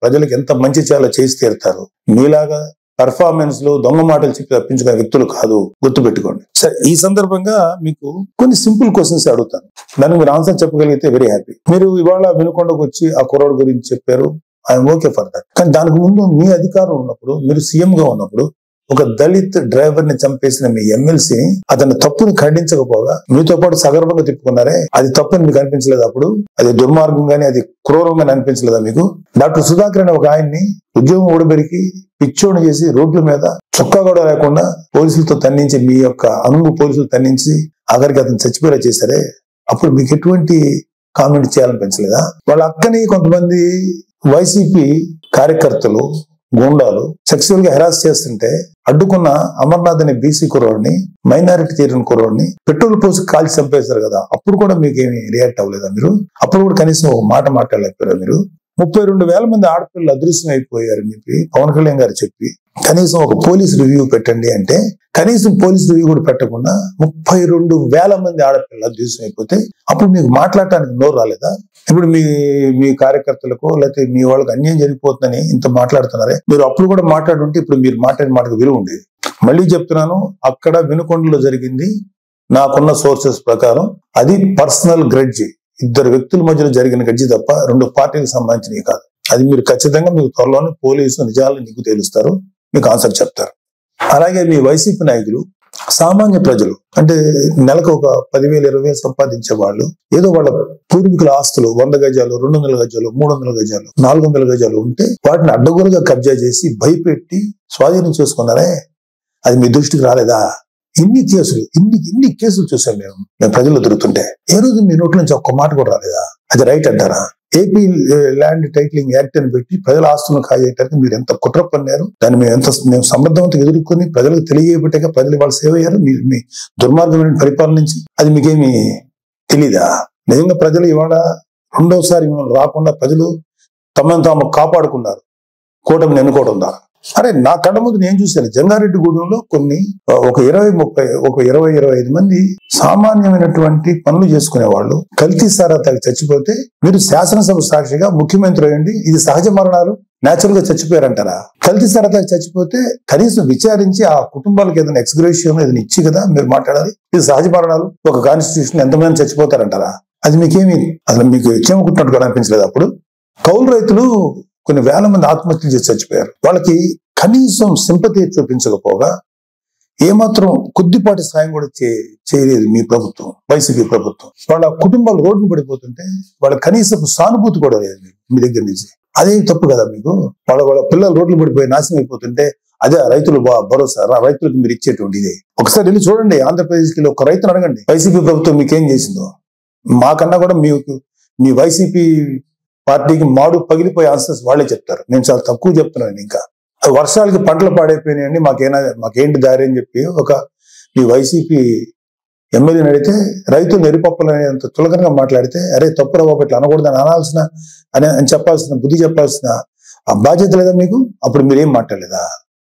ప్రజలకు ఎంత మంచి చేయాలో చేసి తీరుతారు. మీలాగా పెర్ఫార్మెన్స్ లో దొంగ మాటలు చెప్పి తప్పించుకునే వ్యక్తులు కాదు, గుర్తుపెట్టుకోండి. సరే, ఈ సందర్భంగా మీకు కొన్ని సింపుల్ క్వశ్చన్స్ అడుగుతాను. దానికి మీరు ఆన్సర్ చెప్పగలిగితే వెరీ హ్యాపీ. మీరు ఇవాళ వినుకొండకు వచ్చి ఆ కుర్రోడు గురించి చెప్పారు, ఐఎమ్ ఓకే ఫర్ దట్. కానీ దానికి ముందు మీ అధికారం ఉన్నప్పుడు, మీరు సీఎం గా ఉన్నప్పుడు ఒక దళిత్ డ్రైవర్ ని చంపేసిన మీ ఎమ్మెల్సీని అతని తప్పుని ఖండించకపోగా మీతో పాటు సగర్భంగా తిప్పుకున్నారే, అది తప్పని మీకు అనిపించలేదు? అప్పుడు అది దుర్మార్గంగానే, అది క్రూరంగానే అనిపించలేదా మీకు? డాక్టర్ సుధాకర్ అనే ఒక ఆయన్ని ఉద్యోగం ఊడబెరికి పిచ్చోడు చేసి రోడ్ల మీద చొక్కా కూడా లేకుండా పోలీసులతో తన్నించి, మీ యొక్క అనుగు పోలీసులు తన్నించి ఆఖరికి అతను చచ్చిపోయేలా చేశారే, అప్పుడు మీకు ఎటువంటి కామెంట్ చేయాలనిపించలేదా? వాళ్ళ అక్కని కొంతమంది వైసీపీ కార్యకర్తలు, గూండాలు సెక్సువల్ గా హెరాస్ చేస్తుంటే అడ్డుకున్న అమర్నాథ్ అనే బీసీ కుర్రోడిని, మైనారిటీ తీరిన కుర్రోడిని పెట్రోల్ పోసి కాల్చి చంపేశారు కదా, అప్పుడు కూడా మీకేమి రియాక్ట్ అవ్వలేదా మీరు? అప్పుడు కూడా కనీసం ఒక మాట మాట్లాడలేకపోయారా మీరు? 32,000 మంది ఆడపిల్లలు అదృశ్యం అయిపోయారని చెప్పి పవన్ కళ్యాణ్ గారు చెప్పి కనీసం ఒక పోలీస్ రివ్యూ పెట్టండి అంటే కనీసం పోలీస్ రివ్యూ కూడా పెట్టకుండా 32,000 మంది ఆడపిల్లలు అదృశ్యం అయిపోతే అప్పుడు మీకు మాట్లాడటానికి నోరు రాలేదా? ఇప్పుడు మీ కార్యకర్తలకు లేకపోతే మీ వాళ్ళకి అన్యాయం జరిగిపోతుందని ఇంత మాట్లాడుతున్నారే, మీరు అప్పుడు కూడా మాట్లాడుంటే ఇప్పుడు మీరు మాట్లాడిన మాటకు విలువ ఉండేది. మళ్ళీ చెప్తున్నాను, అక్కడ వినుకొండలో జరిగింది నాకున్న సోర్సెస్ ప్రకారం అది పర్సనల్ గ్రెడ్జి, ఇద్దరు వ్యక్తుల మధ్యలో జరిగిన గడ్జి తప్ప 2 పార్టీలకు సంబంధించినవి కాదు. అది మీరు ఖచ్చితంగా మీకు త్వరలోనే పోలీసు నిజాలు నీకు తెలుస్తారు, మీకు ఆన్సర్ చెప్తారు. అలాగే మీ వైసీపీ నాయకులు సామాన్య ప్రజలు అంటే నెలకు ఒక 10,000 20,000 సంపాదించే వాళ్ళు ఏదో వాళ్ళ పూర్వీకుల ఆస్తులు 100 గజాలు 200 గజాలు 300 గజాలు 400 గజాలు ఉంటే వాటిని అడ్డగోలుగా కబ్జా చేసి భయపెట్టి స్వాధీనం చేసుకున్నారే, అది మీ దృష్టికి రాలేదా? ఇన్ని కేసులు చూసాం మేము ప్రజలు తిరుగుతుంటే. ఏ రోజు మీ నోట్ల నుంచి ఒక్క మాట కూడా రాలేదా? అది రైట్ అంటారా? ఏపీ ల్యాండ్ టైటిలింగ్ యాక్ట్ అని పెట్టి ప్రజల ఆస్తులను కాజేయడానికి మీరు ఎంత కుట్ర పన్నారు, దాన్ని మేము సమర్థవంతంగా ఎదుర్కొని ప్రజలకు తెలియబట్టాక ప్రజలు వాళ్ళు సేవ అయ్యారు మీ దుర్మార్గమైన పరిపాలన నుంచి. అది మీకేమి తెలీదా? నిజంగా ప్రజలు ఇవాళ రెండోసారి మిమ్మల్ని రాకుండా ప్రజలు తమను తాము కాపాడుకున్నారు కూటమిని ఎన్నుకోవడం ద్వారా. అరే, నా కళ్ళ ముందు నేను చూశాను, జంగారెడ్డిగూడెంలో ఒక 20-25 మంది సామాన్యమైనటువంటి పనులు చేసుకునే వాళ్ళు కల్తీ సారా తాగి చచ్చిపోతే మీరు శాసనసభ సాక్షిగా ముఖ్యమంత్రి అయ్యండి ఇది సహజ మరణాలు, నేచురల్ గా చచ్చిపోయారంటారా? కల్తీ సారా తాగి చచ్చిపోతే కనీసం విచారించి ఆ కుటుంబాలకు ఏదైనా ఎక్స్గ్రేషియం ఏదైనా ఇచ్చి కదా మీరు మాట్లాడాలి. ఇది సహజ మరణాలు, ఒక కాన్స్టిట్యూషన్ ఎంతమంది చచ్చిపోతారంటారా? అది మీకేమి అసలు మీకు ఇచ్చేమనుకుంటున్నట్టు కూడా అనిపించలేదు? అప్పుడు కౌలు రైతులు కొన్ని వేల మంది ఆత్మహత్యలు చేసి చచ్చిపోయారు. వాళ్ళకి కనీసం సింపతి చూపించకపోగా ఏమాత్రం కొద్దిపాటి సాయం కూడా చేయలేదు మీ ప్రభుత్వం, వైసీపీ ప్రభుత్వం. వాళ్ళ కుటుంబాలు రోడ్డు పడిపోతుంటే వాళ్ళ కనీసం సానుభూతి కూడా లేదు మీ దగ్గర నుంచి. అదే తప్పు కదా మీకు? వాళ్ళ పిల్లలు రోడ్లు పడిపోయి నాశనం అయిపోతుంటే అదే రైతులు భరోసా, రైతులకు మీరు ఇచ్చేటువంటి ఇదే. ఒకసారి వెళ్ళి చూడండి, ఆంధ్రప్రదేశ్కి ఒక రైతును అడగండి వైసీపీ ప్రభుత్వం మీకేం చేసిందో. మాకన్నా కూడా మీ వైసీపీ పార్టీకి మాడు పగిలిపోయే ఆన్సర్స్ వాళ్ళే చెప్తారు. నేను చాలా తక్కువ చెప్తున్నాను. ఇంకా వర్షాలకి పంటలు పాడైపోయినాయండి, మాకేంటి దారి అని చెప్పి మీ వైసీపీ ఎమ్మెల్యేని అడిగితే రైతులు నిరుపప్పులనేంత తులకనగా మాట్లాడితే అరే తప్పు రావు ఇట్లా అనకూడదని అని చెప్పాల్సిన బుద్ధి చెప్పాల్సిన ఆ బాధ్యత లేదా మీకు? అప్పుడు మీరేం మాట్లాడలేదా?